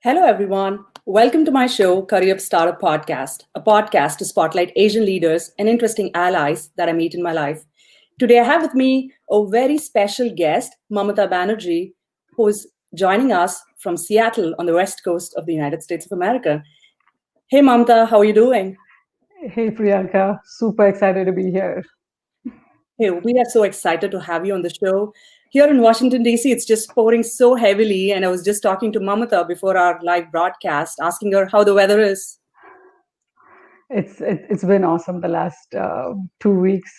Hello, everyone. Welcome to my show, Curryup Startup Podcast, a podcast to spotlight Asian leaders and interesting allies that I meet in my life. Today, I have with me a very special guest, Mamtha Banerjee, who is joining us from Seattle on the west coast of the United States of America. Hey, Mamtha, how are you doing? Hey Priyanka, super excited to be here. Hey, we are so excited to have you on the show. Here in Washington, D.C., it's just pouring so heavily. And I was just talking to Mamtha before our live broadcast, asking her how the weather is. It's been awesome the last 2 weeks.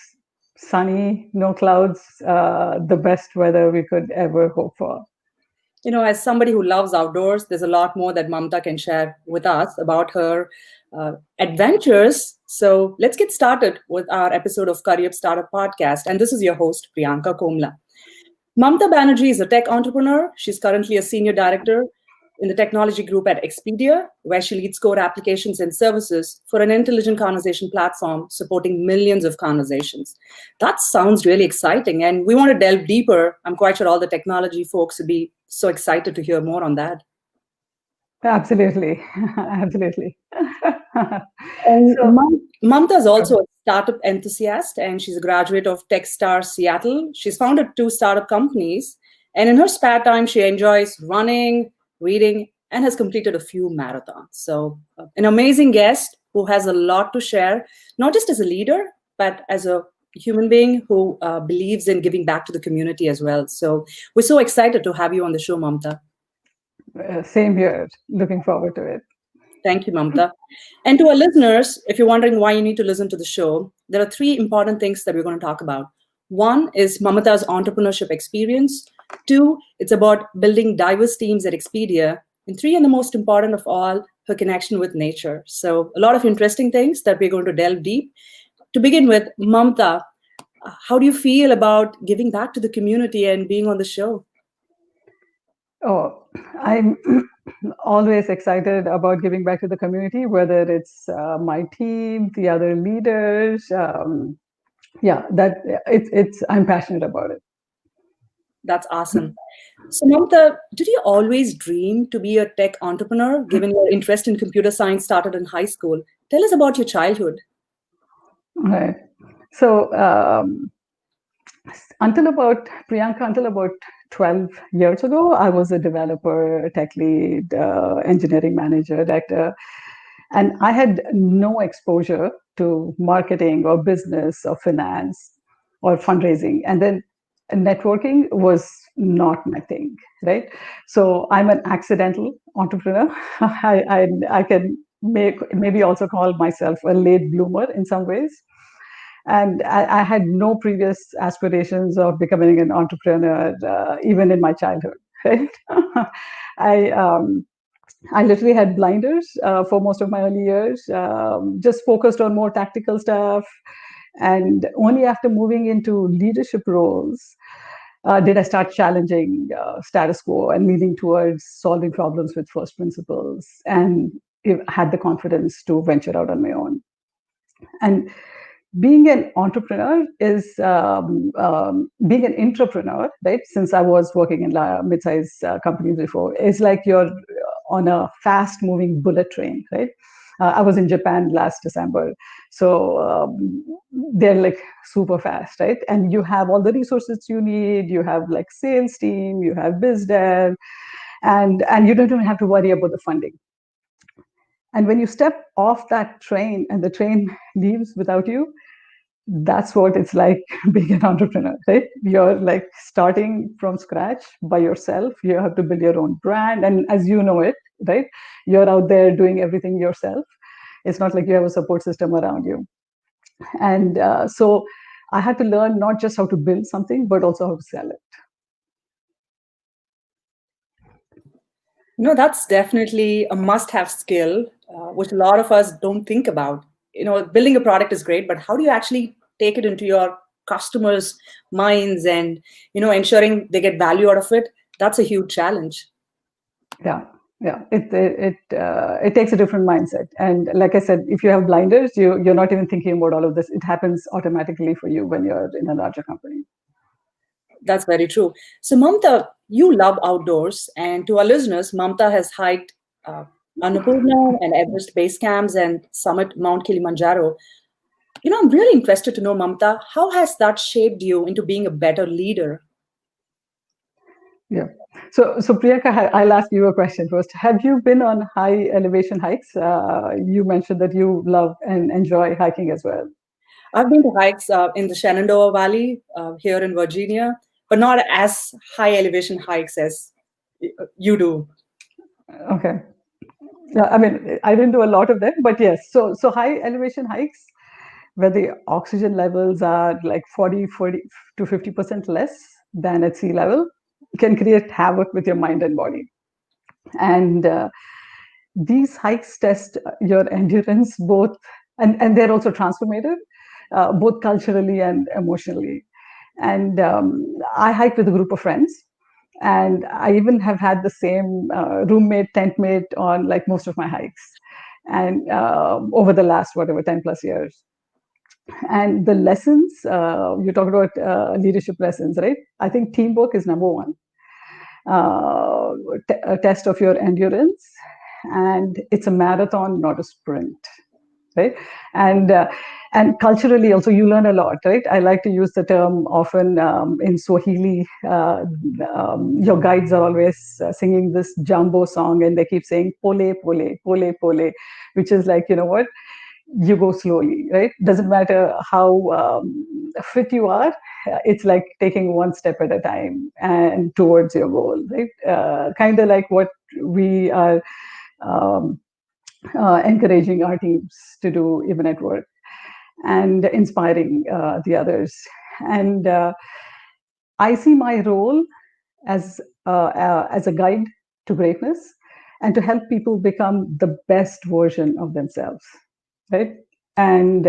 Sunny, no clouds, the best weather we could ever hope for. As somebody who loves outdoors, there's a lot more that Mamtha can share with us about her adventures. So let's get started with our episode of Curryup Startup Podcast. And this is your host, Priyanka Komala. Mamtha Banerjee is a tech entrepreneur. She's currently a senior director in the technology group at Expedia, where she leads core applications and services for an intelligent conversation platform supporting millions of conversations. That sounds really exciting, and we want to delve deeper. I'm quite sure all the technology folks would be so excited to hear more on that. Absolutely, absolutely. And So, Mamta is also a startup enthusiast, and she's a graduate of Techstars Seattle. She's founded 2 startup companies, and in her spare time, she enjoys running, reading, and has completed a few marathons. So, an amazing guest who has a lot to share, not just as a leader, but as a human being who believes in giving back to the community as well. So, we're so excited to have you on the show, Mamta. same here. Looking forward to it. Thank you, Mamta. And to our listeners, if you're wondering why you need to listen to the show, there are 3 important things that we're going to talk about. One is Mamata's entrepreneurship experience. 2, it's about building diverse teams at Expedia. And 3, and the most important of all, her connection with nature. So a lot of interesting things that we're going to delve deep. To begin with, Mamta, how do you feel about giving back to the community and being on the show? Oh, I'm always excited about giving back to the community, whether it's my team, the other leaders. Yeah, that it's. I'm passionate about it. That's awesome. So, Mamta, did you always dream to be a tech entrepreneur, given your interest in computer science started in high school? Tell us about your childhood. Right. So until about Priyanka, until about 12 years ago, I was a developer, a tech lead, engineering manager, director, and I had no exposure to marketing or business or finance or fundraising. And then networking was not my thing, right? So I'm an accidental entrepreneur. I can maybe also call myself a late bloomer in some ways, and I had no previous aspirations of becoming an entrepreneur, even in my childhood. Right? I um, I literally had blinders for most of my early years, just focused on more tactical stuff. And only after moving into leadership roles did I start challenging status quo and leaning towards solving problems with first principles, and had the confidence to venture out on my own. And being an entrepreneur is being an entrepreneur, right? Since I was working in mid-sized companies before, it's like you're on a fast-moving bullet train, right? I was in Japan last December, so they're like super fast, right? And you have all the resources you need. You have like sales team, you have biz dev, and you don't even have to worry about the funding. And when you step off that train and the train leaves without you, that's what it's like being an entrepreneur, right? You're like starting from scratch by yourself. You have to build your own brand. And as you know it, right? You're out there doing everything yourself. It's not like you have a support system around you. And so I had to learn not just how to build something, but also how to sell it. That's definitely a must-have skill, which a lot of us don't think about. Building a product is great, but how do you actually take it into your customers' minds and, ensuring they get value out of it? That's a huge challenge. Yeah. Yeah, it takes a different mindset, and like I said, if you have blinders, you're not even thinking about all of this. It happens automatically for you when you're in a larger company. That's very true. So, Mamta, you love outdoors, and to our listeners, Mamta has hiked uh, Annapurna and Everest base camps and summit Mount Kilimanjaro. I'm really interested to know, Mamta, how has that shaped you into being a better leader? Yeah. So Priyanka, I'll ask you a question first. Have you been on high elevation hikes? You mentioned that you love and enjoy hiking as well. I've been to hikes in the Shenandoah Valley here in Virginia, but not as high elevation hikes as you do. Okay. Yeah, I mean, I didn't do a lot of them, but yes. So high elevation hikes where the oxygen levels are like 40 to 50% less than at sea level can create havoc with your mind and body. And these hikes test your endurance both, and they're also transformative, both culturally and emotionally. And I hiked with a group of friends, and I even have had the same roommate, tent mate on like most of my hikes, and over the last whatever 10 plus years. And the lessons you talked about leadership lessons, right? I think teamwork is number one. Uh, a test of your endurance, and it's a marathon, not a sprint, right? And and culturally also you learn a lot, right? I like to use the term often in Swahili. Your guides are always singing this jumbo song, and they keep saying pole pole pole pole, which is like, you know what, you go slowly, right? Doesn't matter how fit you are. It's like taking one step at a time and towards your goal, right? Kind of like what we are um, encouraging our teams to do even at work, and inspiring the others. And I see my role as a guide to greatness, and to help people become the best version of themselves, right? And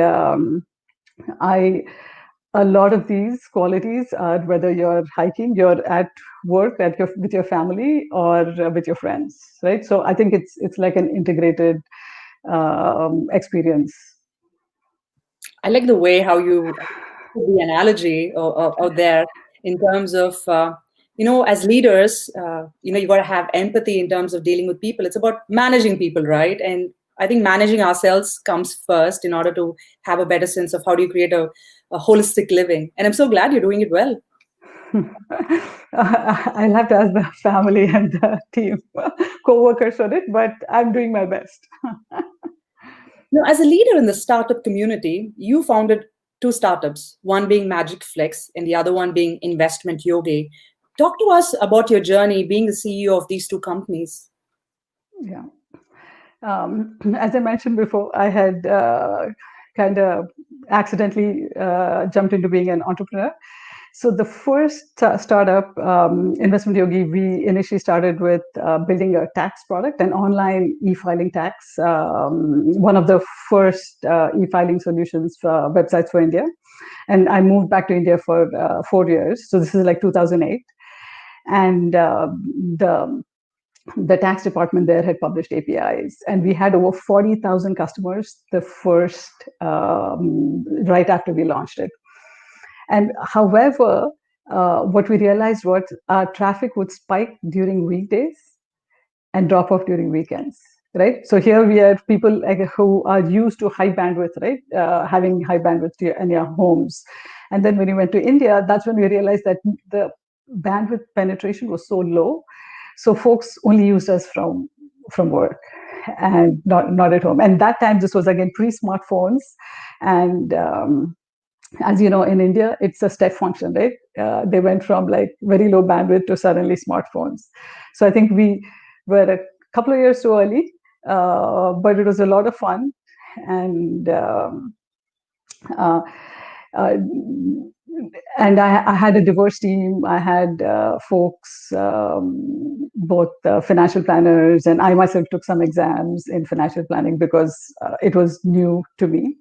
I a lot of these qualities are whether you're hiking, you're at work, with your family, or with your friends, right? So I think it's like an integrated experience. I like the way how you put the analogy out there in terms of, as leaders, you got to have empathy in terms of dealing with people. It's about managing people, right? And I think managing ourselves comes first in order to have a better sense of how do you create a holistic living. And I'm so glad you're doing it well. I'll have to ask the family and the team, co-workers on it, but I'm doing my best. Now, as a leader in the startup community, you founded two startups, one being MagicFlix and the other one being Investment Yogi. Talk to us about your journey being the CEO of these two companies. Yeah. As I mentioned before, I had kind of accidentally jumped into being an entrepreneur. So the first startup, Investment Yogi, we initially started with building a tax product, an online e-filing tax, one of the first e-filing solutions for websites for India. And I moved back to India for 4 years. So this is like 2008. And the tax department there had published APIs, and we had over 40,000 customers the first right after we launched it. And however, what we realized was our traffic would spike during weekdays and drop off during weekends. Right. So here we have people like who are used to high bandwidth, right? Having high bandwidth in your homes. And then when we went to India, that's when we realized that the bandwidth penetration was so low. So folks only used us from work and not at home. And that time, this was again pre-smartphones. And as you know, in India, it's a step function, right? They went from like very low bandwidth to suddenly smartphones. So I think we were a couple of years too early, but it was a lot of fun. And uh, uh, and I had a diverse team. I had folks, both financial planners, and I myself took some exams in financial planning because it was new to me.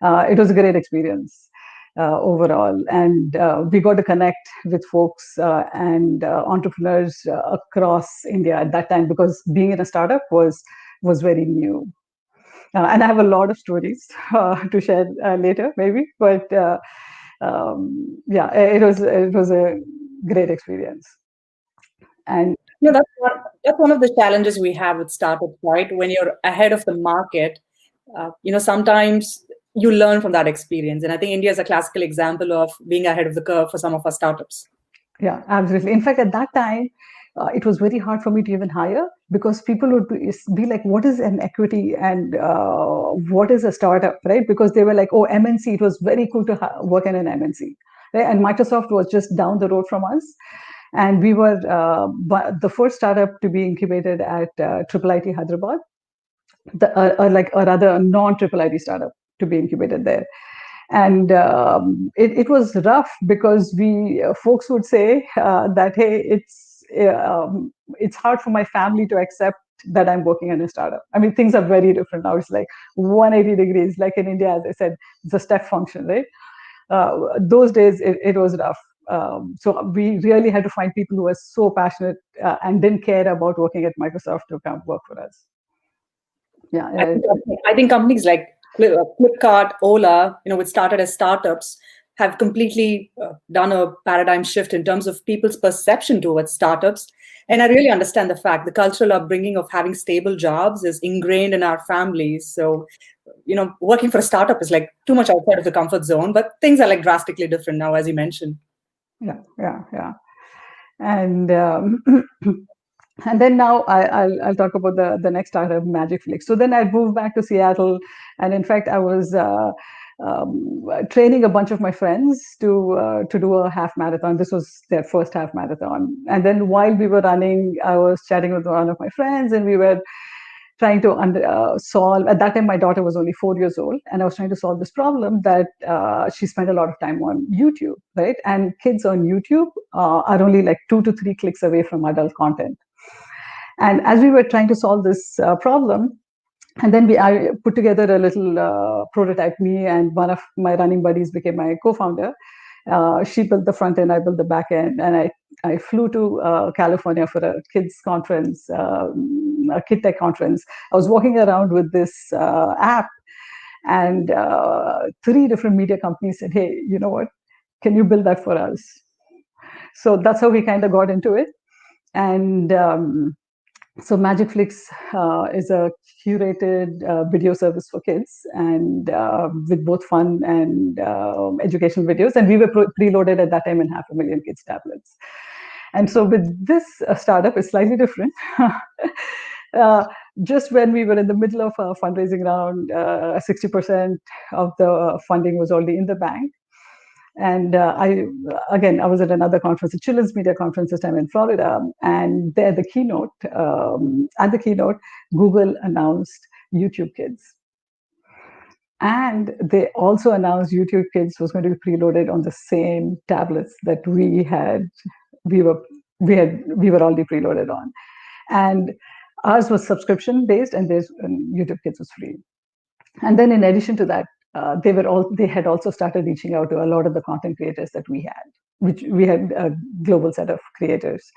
It was a great experience overall, and we got to connect with folks and entrepreneurs across India at that time, because being in a startup was very new. And I have a lot of stories to share later, maybe. But yeah, it was a great experience. And That's one of the challenges we have with startups, right? When you're ahead of the market, sometimes you learn from that experience. And I think India is a classical example of being ahead of the curve for some of our startups. yeah, absolutely. In fact, at that time, it was very hard for me to even hire because people would be like, "What is an equity and what is a startup?" Right? Because they were like, "Oh, MNC." It was very cool to work in an MNC, right? And Microsoft was just down the road from us, and we were the first startup to be incubated at Triple IT Hyderabad, like a rather non Triple IT startup to be incubated there. And it was rough because we folks would say that, hey, it's hard for my family to accept that I'm working in a startup. I mean, things are very different now. It's like 180 degrees. Like in India, as I said, it's a step function, right? Those days it was rough. So we really had to find people who were so passionate and didn't care about working at Microsoft to come work for us. Yeah, I think companies like Flipkart, Ola, which started as startups, have completely done a paradigm shift in terms of people's perception towards startups. And I really understand the fact the cultural upbringing of having stable jobs is ingrained in our families. So, working for a startup is like too much outside of the comfort zone, but things are like drastically different now, as you mentioned. Yeah. And and then now I'll talk about the next startup, MagicFlix. So then I moved back to Seattle, and in fact I was training a bunch of my friends to do a half marathon. This was their first half marathon, and then while we were running, I was chatting with one of my friends, and we were trying to solve. At that time, my daughter was only 4 years old, and I was trying to solve this problem that she spent a lot of time on YouTube, right? And kids on YouTube are only like 2 to 3 clicks away from adult content. And as we were trying to solve this problem, and then I put together a little prototype. Me and one of my running buddies became my co-founder. She built the front end, I built the back end, and I flew to California for a kids conference, a kid tech conference. I was walking around with this app, and 3 different media companies said, "Hey, you know what? Can you build that for us?" So that's how we kind of got into it. And so MagicFlix is a curated video service for kids, and with both fun and educational videos. And we were preloaded at that time in 500,000 kids tablets. And so with this startup, it's slightly different. Just when we were in the middle of a fundraising round, 60% of the funding was already in the bank. And I was at another conference, a children's media conference this time in Florida, and there at the keynote, Google announced YouTube Kids, and they also announced YouTube Kids was going to be preloaded on the same tablets that we were already preloaded on, and ours was subscription based, and YouTube Kids was free. And then in addition to that, they had also started reaching out to a lot of the content creators that we had, which we had a global set of creators.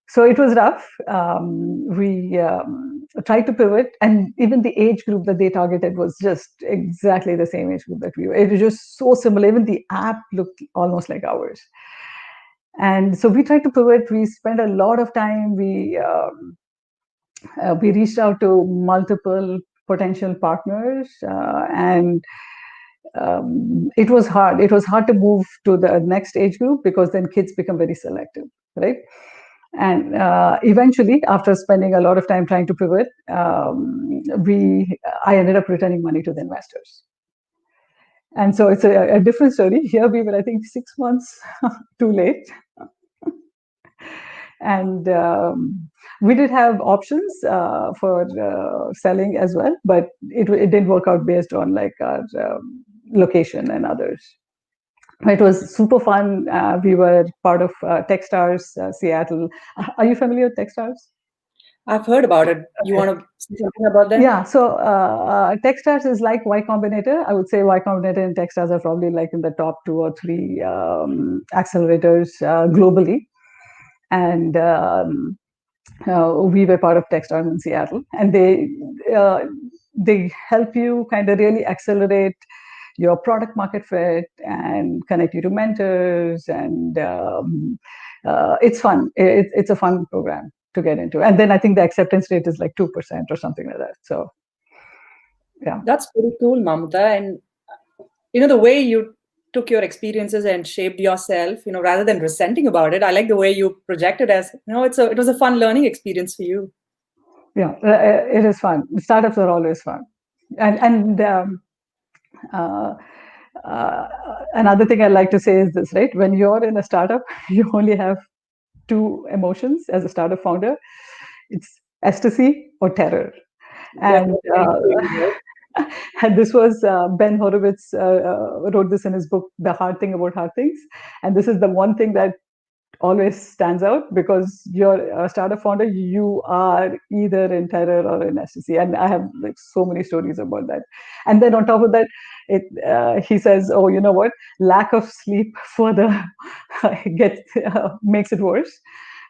So it was rough. We tried to pivot, and even the age group that they targeted was just exactly the same age group that we were. It was just so similar. Even the app looked almost like ours. And so we tried to pivot. We spent a lot of time. We reached out to multiple potential partners, and it was hard. It was hard to move to the next age group because then kids become very selective, right? And eventually, after spending a lot of time trying to pivot, I ended up returning money to the investors. And so it's a different story. Here we were, I think, 6 months too late. And we did have options for selling as well, but it didn't work out based on like our location and others. It was super fun. We were part of Techstars Seattle. Are you familiar with Techstars? I've heard about it. You want to say something about that? Yeah, so Techstars is like Y Combinator. I would say Y Combinator and Techstars are probably like in the top 2 or 3 accelerators globally. And we were part of Techstars in Seattle, and they help you kind of really accelerate your product market fit and connect you to mentors and it's fun. It's a fun program to get into. And then I think the acceptance rate is like 2% or something like that. So yeah. That's pretty cool, Mamta. And the way you took your experiences and shaped yourself, rather than resenting about it, I like the way you projected as, it was a fun learning experience for you. Yeah, it is fun. Startups are always fun. And uh, uh, another thing I like to say is this, right? When you're in a startup, you only have two emotions as a startup founder. It's ecstasy or terror. Yeah, And very true, and this was Ben Horowitz wrote this in his book, The Hard Thing About Hard Things. And this is the one thing that always stands out, because you're a startup founder, you are either in terror or in ecstasy. And I have like so many stories about that. And then on top of that, he says, oh, you know what, lack of sleep further gets makes it worse.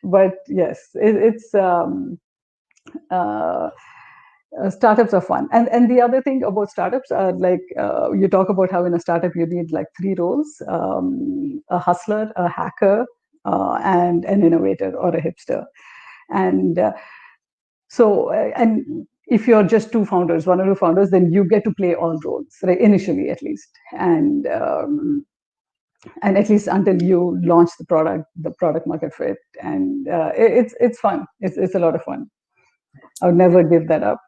But yes, it's uh, startups are fun. And the other thing about startups are like, you talk about how in a startup you need like three roles: a hustler, a hacker, and an innovator or a hipster. And and if you're just two founders, one or two founders, then you get to play all roles, right? Initially, at least. And at least until you launch the product market fit. And it's fun. It's a lot of fun. I would never give that up.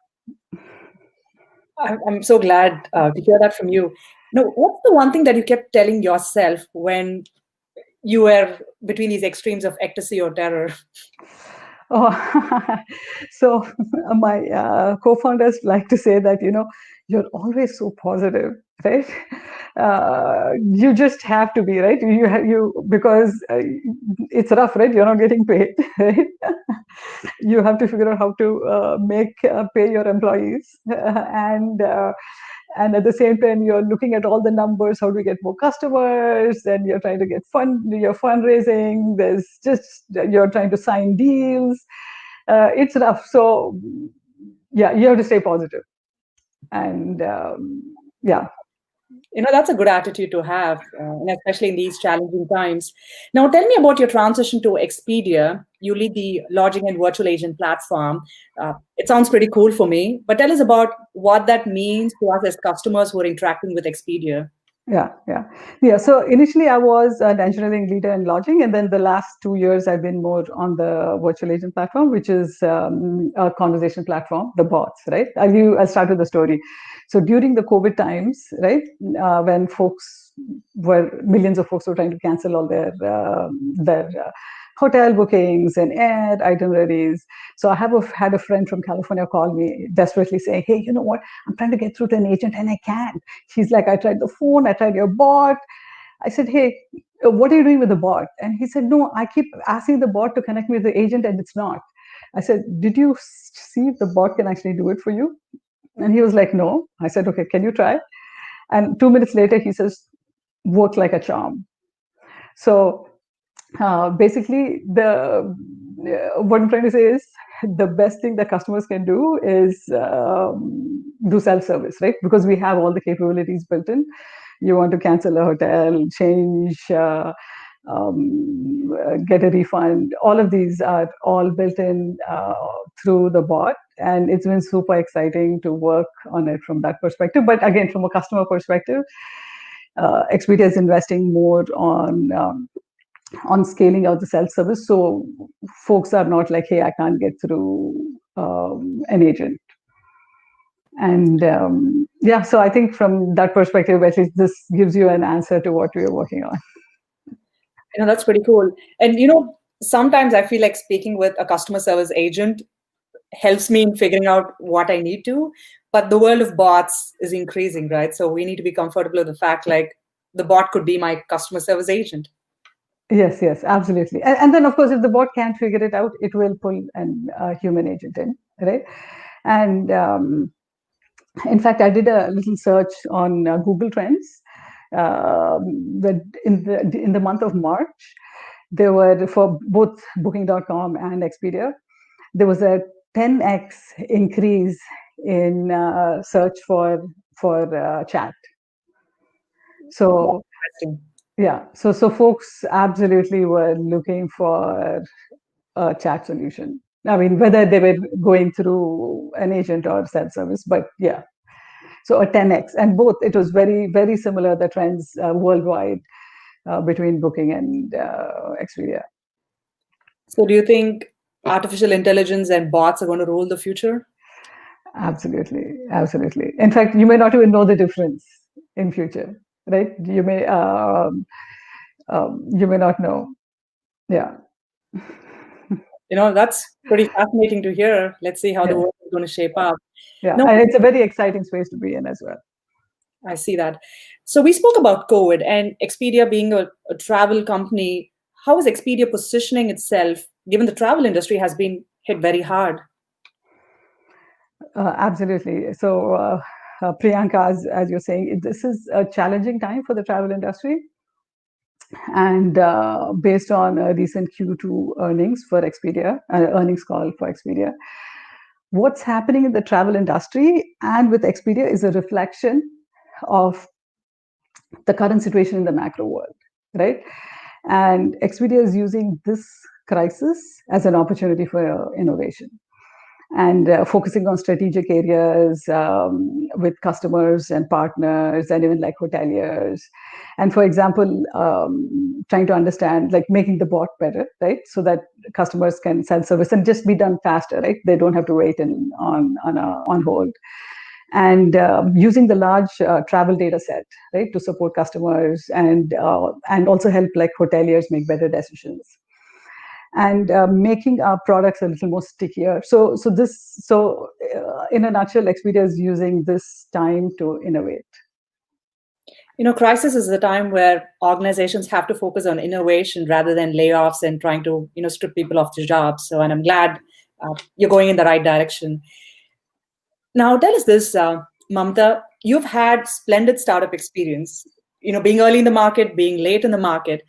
I'm so glad to hear that from you. No, what's the one thing that you kept telling yourself when you were between these extremes of ecstasy or terror? Oh, so my co-founders like to say that, you're always so positive, right? You just have to be, right? Because it's rough, right? You're not getting paid, right? You have to figure out how to pay your employees, and at the same time you're looking at all the numbers, how do we get more customers, and you're trying to get you're fundraising, there's just, you're trying to sign deals. It's rough. So yeah, you have to stay positive. And yeah. That's a good attitude to have, and especially in these challenging times. Now, tell me about your transition to Expedia. You lead the lodging and virtual agent platform. It sounds pretty cool for me, but tell us about what that means to us as customers who are interacting with Expedia. Yeah. So initially, I was an engineering leader in lodging, and then the last 2 years, I've been more on the virtual agent platform, which is a conversation platform, the bots, right? I'll start with the story. So during the COVID times, right, when millions of folks were trying to cancel all their hotel bookings and air itineraries. So had a friend from California call me desperately saying, "Hey, you know what? I'm trying to get through to an agent and I can't." She's like, "I tried the phone, I tried your bot." I said, "Hey, what are you doing with the bot?" And he said, "No, I keep asking the bot to connect me with the agent and it's not." I said, "Did you see if the bot can actually do it for you?" And he was like, "No." I said, "Okay, can you try?" And 2 minutes later, he says, "Worked like a charm." So basically, what I'm trying to say is the best thing that customers can do is do self-service, right? Because we have all the capabilities built in. You want to cancel a hotel, change, get a refund. All of these are all built in through the bot, and it's been super exciting to work on it from that perspective. But again, from a customer perspective, Expedia is investing more on scaling out the self-service, so folks are not like, "Hey, I can't get through an agent." And yeah, so I think from that perspective, at least this gives you an answer to what we are working on. That's pretty cool. And sometimes I feel like speaking with a customer service agent helps me in figuring out what I need to. But the world of bots is increasing, right? So we need to be comfortable with the fact like the bot could be my customer service agent. Yes, absolutely. And then, of course, if the bot can't figure it out, it will pull a human agent in, right? And in fact, I did a little search on Google Trends. That in the month of March, there were, for both Booking.com and Expedia, there was a 10x increase in search for chat. So Interesting. Yeah. So folks absolutely were looking for a chat solution. I mean, whether they were going through an agent or self-service, but yeah. So a 10x, and both it was very very similar, the trends worldwide between Booking and Expedia. So, do you think artificial intelligence and bots are going to rule the future? Absolutely, absolutely. In fact, you may not even know the difference in future, right? You may not know. Yeah, That's pretty fascinating to hear. Let's see how the yeah, world is going to shape up. yeah. No, And it's a very exciting space to be in as well. I see that. So we spoke about COVID and Expedia being a travel company. How is Expedia positioning itself, given the travel industry has been hit very hard? Absolutely. So, Priyanka, as you're saying, this is a challenging time for the travel industry. And based on a recent Q2 earnings for Expedia, earnings call for Expedia, what's happening in the travel industry and with Expedia is a reflection of the current situation in the macro world, right? And Expedia is using this crisis as an opportunity for innovation and focusing on strategic areas with customers and partners and even like hoteliers. And for example, trying to understand, like making the bot better, right? So that customers can self-service and just be done faster, right? They don't have to wait on hold. And using the large travel data set, right, to support customers and also help like hoteliers make better decisions and making our products a little more stickier. So in a nutshell, Expedia is using this time to innovate. Crisis is the time where organizations have to focus on innovation rather than layoffs and trying to, strip people off their jobs. So, and I'm glad you're going in the right direction. Now, tell us this, Mamta, you've had splendid startup experience, being early in the market, being late in the market.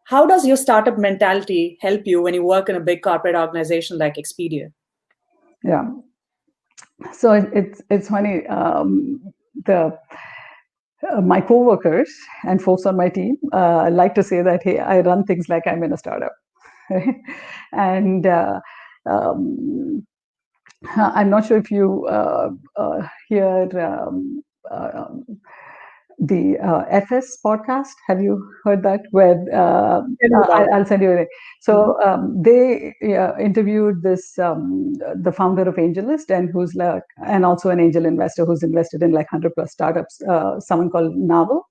How does your startup mentality help you when you work in a big corporate organization like Expedia? Yeah. So it's funny. The My coworkers and folks on my team like to say that, hey, I run things like I'm in a startup, right? And um, I'm not sure if you hear um, the FS podcast. Have you heard that? Where Tell me about I'll send you a link. it. So they interviewed the founder of AngelList, and who's like, and also an angel investor who's invested in like 100 plus startups. Someone called Naval,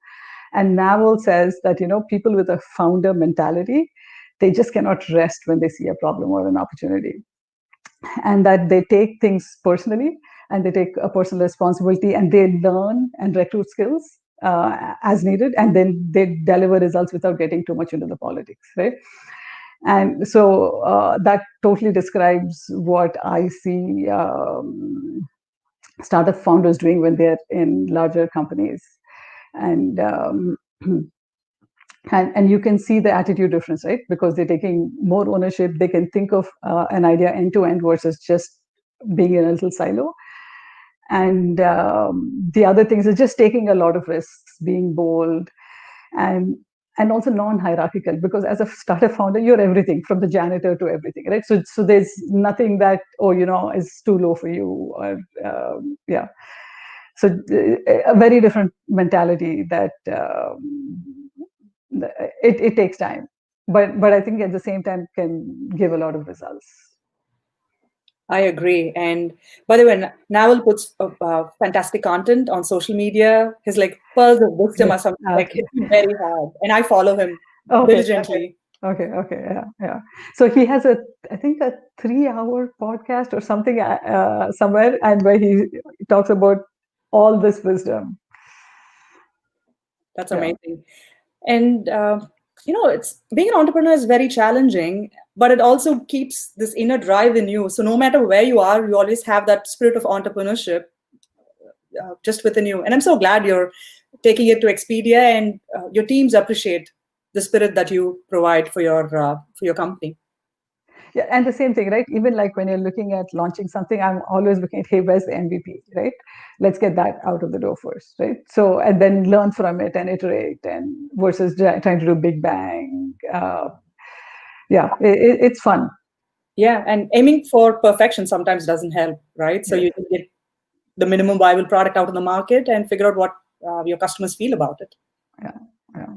and Naval says that people with a founder mentality, they just cannot rest when they see a problem or an opportunity, and that they take things personally and they take a personal responsibility and they learn and recruit skills as needed, and then they deliver results without getting too much into the politics, right? And so that totally describes what I see startup founders doing when they're in larger companies. And and you can see the attitude difference, right? Because they're taking more ownership. They can think of an idea end to end versus just being in a little silo. And the other things is just taking a lot of risks, being bold, and and also non-hierarchical, because as a startup founder, you're everything from the janitor to everything, right? So there's nothing that is too low for you, or yeah. So a very different mentality that it takes time, but I think at the same time can give a lot of results. I agree. And by the way, Naval puts fantastic content on social media. His like pearls of wisdom Yes, are something like hit absolutely. me very hard, and I follow him Okay, diligently. okay, yeah, yeah. So he has I think a 3 hour podcast or something somewhere, and where he talks about all this wisdom. That's Yeah, amazing. And it's being an entrepreneur is very challenging, but it also keeps this inner drive in you. So no matter where you are, you always have that spirit of entrepreneurship just within you. And I'm so glad you're taking it to Expedia, and your teams appreciate the spirit that you provide for your company. Yeah, and the same thing, right? Even like when you're looking at launching something, I'm always looking at, hey, where's the MVP, right? Let's get that out of the door first, right? So, and then learn from it and iterate, and versus trying to do big bang. Yeah, it's fun. Yeah, and aiming for perfection sometimes doesn't help, right? So Yes. you can get the minimum viable product out in the market and figure out what your customers feel about it. Yeah. Yeah.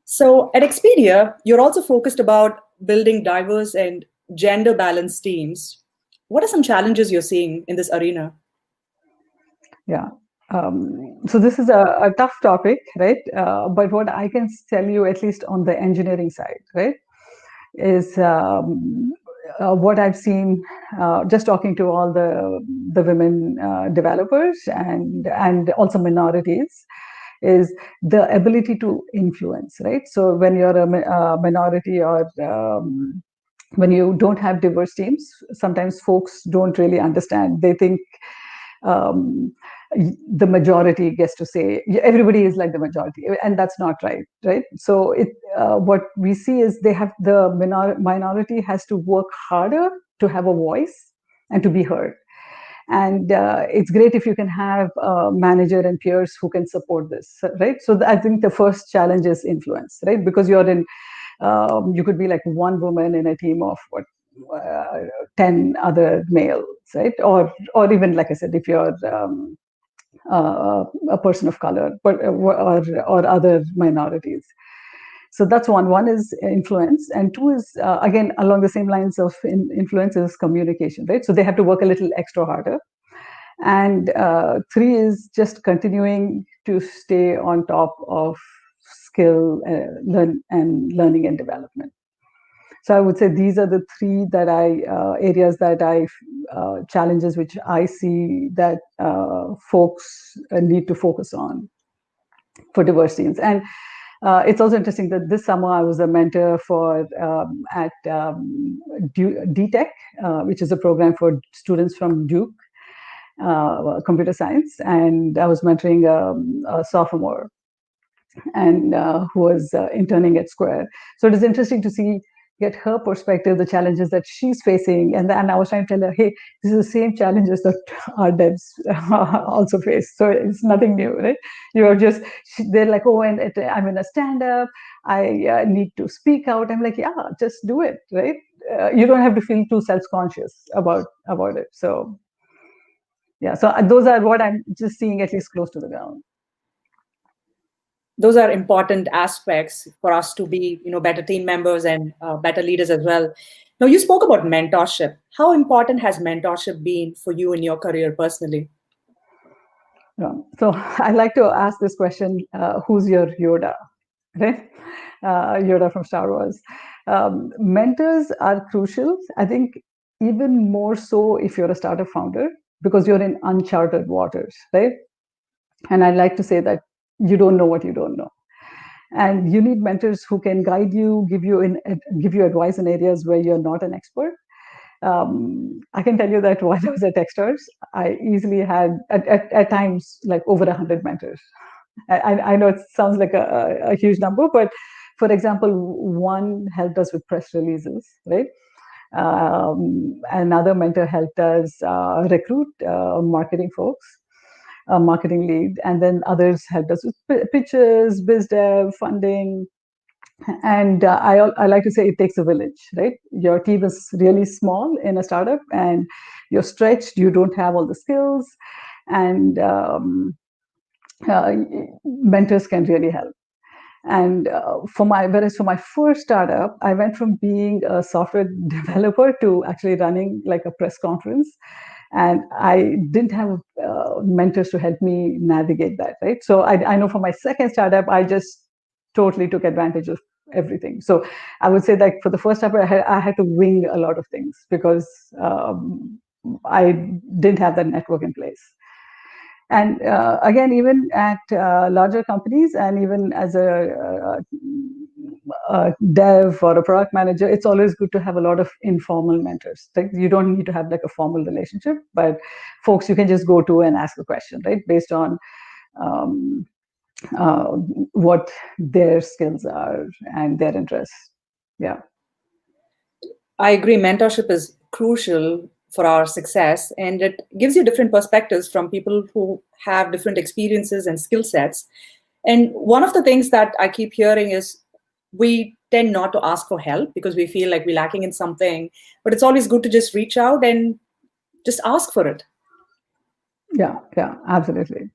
So at Expedia, you're also focused about building diverse and gender balanced teams. What are some challenges you're seeing in this arena? Yeah. So this is a tough topic, right? But what I can tell you, at least on the engineering side, right, is what I've seen just talking to all the women developers and also minorities, is the ability to influence, right? So when you're a minority, or when you don't have diverse teams, sometimes folks don't really understand. They think um, the majority gets to say, everybody is like the majority, and that's not right, right? So what we see is they have, the minority has to work harder to have a voice and to be heard. And it's great if you can have a manager and peers who can support this, right? So I think the first challenge is influence, right? Because you could be like one woman in a team of what, uh, 10 other males, right? Or even, like I said, if you're a person of color, but or other minorities. So that's one. One is influence, and two is again along the same lines of influence is communication, right? So they have to work a little extra harder. And three is just continuing to stay on top of skill, learning and development. So I would say these are the three that I areas that I challenges which I see that folks need to focus on for diverse teams. And it's also interesting that this summer I was a mentor for at DTech, which is a program for students from Duke computer science, and I was mentoring a sophomore, and who was interning at Square. So it is interesting to see, get her perspective, the challenges that she's facing, and I was trying to tell her, hey, this is the same challenges that our devs also face. So it's nothing new, right? You're just, they're like, oh, and I'm in a stand-up, I need to speak out. I'm like, yeah, just do it, right? You don't have to feel too self-conscious about it. So yeah, so those are what I'm just seeing, at least close to the ground. Those are important aspects for us to be, better team members and better leaders as well. Now, you spoke about mentorship. How important has mentorship been for you in your career personally? Yeah. So I like to ask this question: who's your Yoda? Right? Yoda from Star Wars. Mentors are crucial. I think even more so if you're a startup founder, because you're in uncharted waters, right? And I like to say that you don't know what you don't know, and you need mentors who can guide you, give you advice in areas where you're not an expert. I can tell you that while I was at Techstars, I easily had at times like over 100 mentors. I know it sounds like a huge number, but for example, one helped us with press releases, right? Another mentor helped us recruit marketing folks, marketing lead, and then others helped us with pitches, biz dev, funding. And I like to say it takes a village, right? Your team is really small in a startup, and you're stretched, you don't have all the skills, and uh, mentors can really help. And whereas for my first startup, I went from being a software developer to actually running like a press conference, and I didn't have mentors to help me navigate that, right? So I know for my second startup, I just totally took advantage of everything. So I would say that for the first startup, I had to wing a lot of things because I didn't have that network in place. And again, even at larger companies, and even as a dev or a product manager, it's always good to have a lot of informal mentors. Like, you don't need to have like a formal relationship, but folks you can just go to and ask a question, right, based on um, uh, what their skills are and their interests. Yeah. I agree. Mentorship is crucial for our success, and it gives you different perspectives from people who have different experiences and skill sets. And one of the things that I keep hearing is we tend not to ask for help because we feel like we're lacking in something, but it's always good to just reach out and just ask for it. Yeah, yeah, absolutely.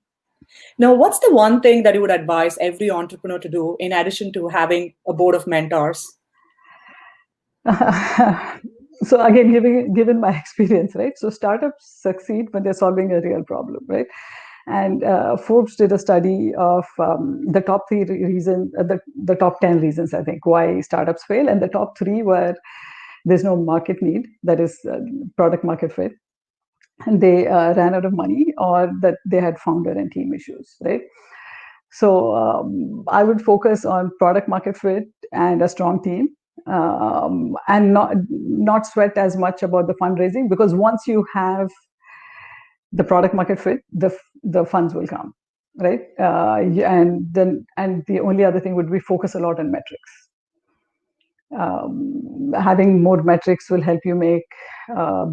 Now, what's the one thing that you would advise every entrepreneur to do in addition to having a board of mentors? So again, given my experience, right? So startups succeed when they're solving a real problem, right? And Forbes did a study of the top three reasons, the top 10 reasons, I think, why startups fail. And the top three were there's no market need, that is product market fit, and they ran out of money, or that they had founder and team issues, right? So I would focus on product market fit and a strong team, and not sweat as much about the fundraising, because once you have the product market fit, the funds will come, right? And the only other thing would be focus a lot on metrics. Having more metrics will help you make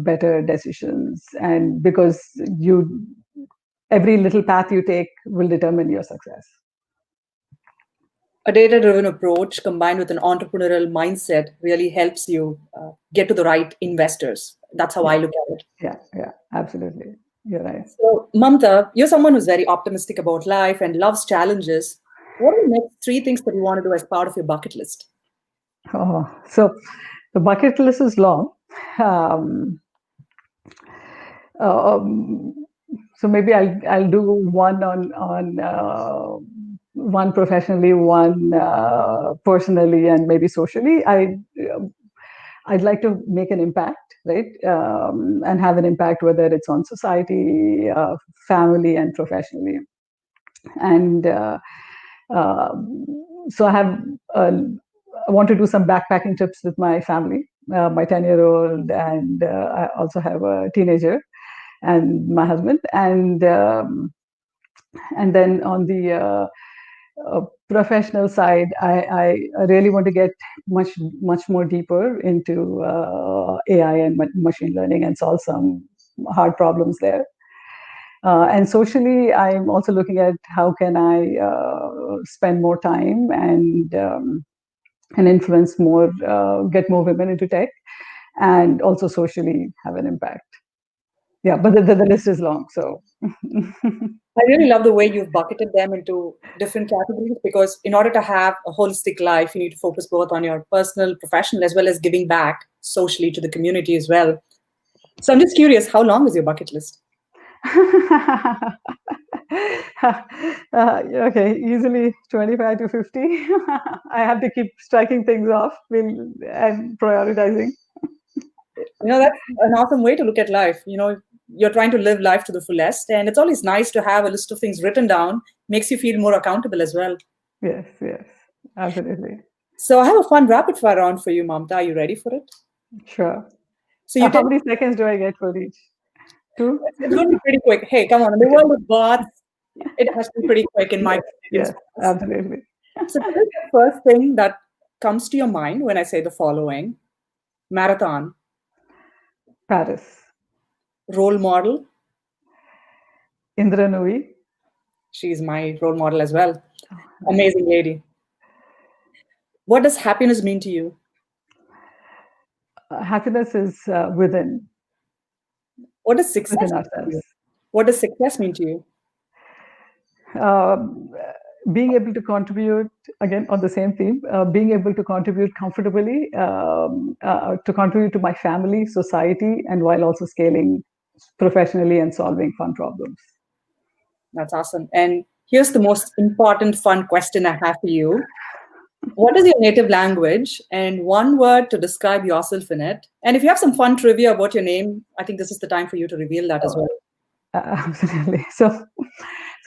better decisions, and because you every little path you take will determine your success. A data driven approach combined with an entrepreneurial mindset really helps you get to the right investors. That's how I Yeah, look at it. yeah, absolutely. You're right. So, Mamta, you're someone who's very optimistic about life and loves challenges. What are the next three things that you want to do as part of your bucket list? Oh, so the bucket list is long. Um, um, so maybe I'll do one on one professionally, one personally, and maybe socially. I'd like to make an impact, right? And have an impact, whether it's on society, family, and professionally. And uh, so uh, I want to do some backpacking trips with my family, my 10-year-old, and I also have a teenager and my husband. And then on the professional side, I really want to get much more deeper into AI and machine learning and solve some hard problems there. And socially, I'm also looking at how can I spend more time and influence more, get more women into tech, and also socially have an impact. Yeah, but the list is long, so. I really love the way you've bucketed them into different categories because, in order to have a holistic life, you need to focus both on your personal, professional, as well as giving back socially to the community as well. So, I'm just curious, how long is your bucket list? Okay, easily 25 to 50. I have to keep striking things off and prioritizing. That's an awesome way to look at life. You're trying to live life to the fullest, and it's always nice to have a list of things written down. Makes you feel more accountable as well. Yes, absolutely. So I have a fun rapid fire round for you, Mamta. Are you ready for it? Sure. So you How tell many seconds do I get for each? Two? it's going to be pretty quick. Hey, come on! In the Okay. world of bots, it has to be pretty quick in my Yes, experience. yes, absolutely. So tell us the first thing that comes to your mind when I say the following: marathon, Paris. role model. Indra Nooyi. She's my role model as well. Oh, nice. Amazing lady. What does happiness mean to you? Happiness is What does success within mean to ourselves. you? What does success mean to you? Um, being able to contribute, again on the same theme, being able to contribute comfortably, to contribute to my family, society, and while also scaling professionally and solving fun problems. That's awesome. And here's the most important fun question I have for you. What is your native language and one word to describe yourself in it? And if you have some fun trivia about your name, I think this is the time for you to reveal that as Oh, well. absolutely. So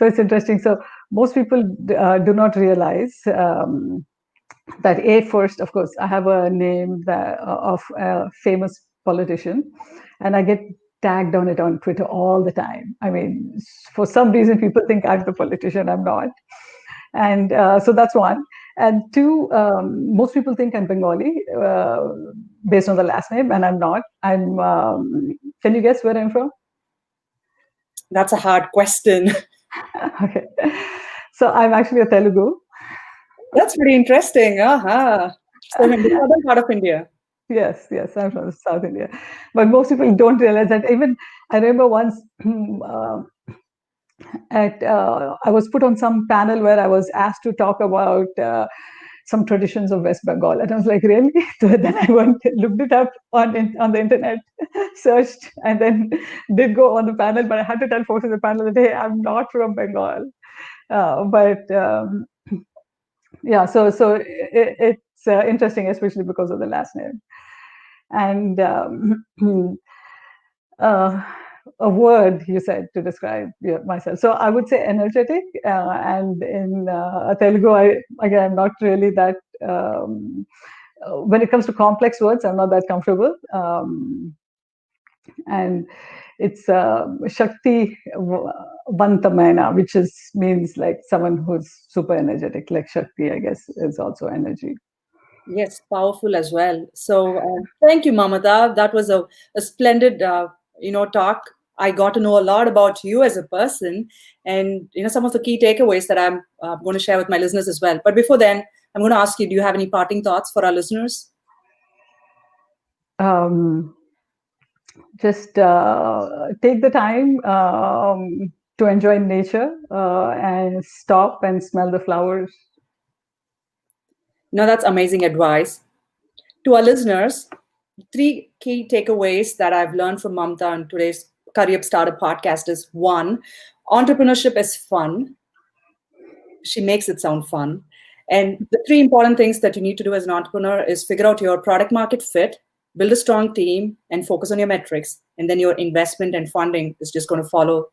it's interesting. So most people do not realize that first, of course, I have a name of a famous politician, and I get tagged on it on Twitter all the time. I mean, for some reason, people think I'm the politician. I'm not, and so that's one. And two, most people think I'm Bengali based on the last name, and I'm not. I'm. Can you guess where I'm from? That's a hard question. Okay, so I'm actually a Telugu. That's pretty interesting. So in the southern part of India. Yes, yes, I'm from South India, but most people don't realize that. Even I remember once I was put on some panel where I was asked to talk about some traditions of West Bengal, and I was like, really? So then I went, looked it up on the internet, searched, and then did go on the panel. But I had to tell folks in the panel that, hey, I'm not from Bengal. But yeah, so it's interesting, especially because of the last name. And uh, a word you said to describe myself. So I would say energetic, and in Telugu, I'm not really that. When it comes to complex words, I'm not that comfortable. And it's Shakti Vantamena, which means like someone who's super energetic, like Shakti, I guess, is also energy. Yes, powerful as well. So thank you, Mamata. That was a splendid, talk. I got to know a lot about you as a person, and some of the key takeaways that I'm going to share with my listeners as well. But before then, I'm going to ask you: do you have any parting thoughts for our listeners? Just take the time to enjoy nature and stop and smell the flowers. That's amazing advice. To our listeners, three key takeaways that I've learned from Mamta on today's Curryup Startup podcast is: one, entrepreneurship is fun. She makes it sound fun. And the three important things that you need to do as an entrepreneur is figure out your product market fit, build a strong team, and focus on your metrics. And then your investment and funding is just going to follow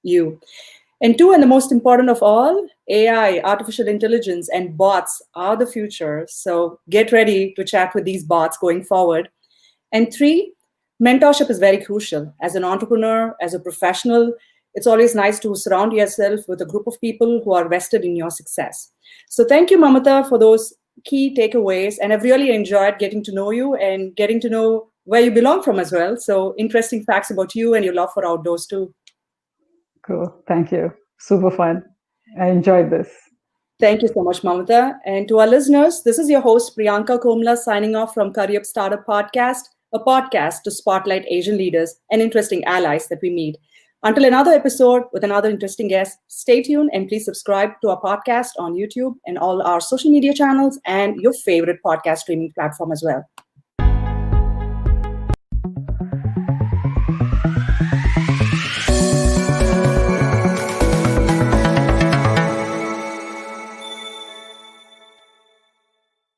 you. And two, and the most important of all, AI, artificial intelligence, and bots are the future. So get ready to chat with these bots going forward. And three, mentorship is very crucial. As an entrepreneur, as a professional, it's always nice to surround yourself with a group of people who are vested in your success. So thank you, Mamata, for those key takeaways. And I've really enjoyed getting to know you and getting to know where you belong from as well. So interesting facts about you and your love for outdoors too. Cool. Thank you. Super fun. I enjoyed this. Thank you so much, Mamata. And to our listeners, this is your host, Priyanka Komala, signing off from Curryup Startup Podcast, a podcast to spotlight Asian leaders and interesting allies that we meet. Until another episode with another interesting guest, stay tuned and please subscribe to our podcast on YouTube and all our social media channels and your favorite podcast streaming platform as well.